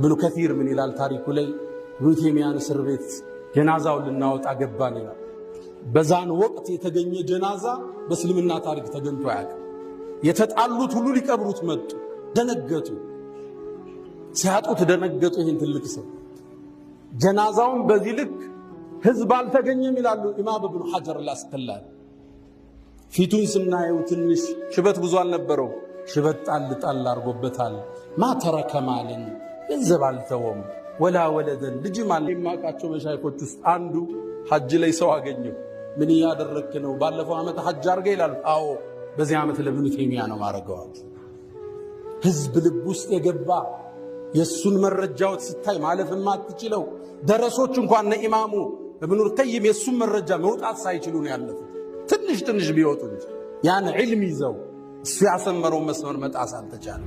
ابن كثير من إلال تاريخ لي ابن تيميان سربيت جنازة للناوت أقبان إلال بزان وقت يتجني جنازة بس لمنا تاريخ تجنتو عاك يتتعلو تلو لك أبروت مد دنقتو سيحاتو تدنقتو هنت اللكسو جنازهم بذلك هزبال تجني ملالو إمام ابن حجر الأسقلاني في تونس منايو تنش شبت بزوال نبرو شبت طال አርጎበታል ما ترك مالا ገንዘብ አልተወም ولا ولدا ልጅማል የማቃቸው መሻይኮች ውስጥ አንዱ ሐጅ ላይ ሰው አገኘው ምን ያደረክ ነው ባለፈው አመት ሐጅ አርገ ይላል አዎ በዚህ አመት ለብኑ ተይሚያ ነው ማረጋው ህዝብ ልብ ውስጥ የገባ የሱን መረጃዎች ስታይ ማለፍም አትችለው ደረሶች እንኳን ኢማሙ ኢብኑ ተይም የሱን መረጃ መውጣት ሳይችሉ ነው ያለፉት ትንሽ ቢወጡ ያን ዒልም ይዘው እሱ ያሰመረው መስመር መጣስ አልተቻለ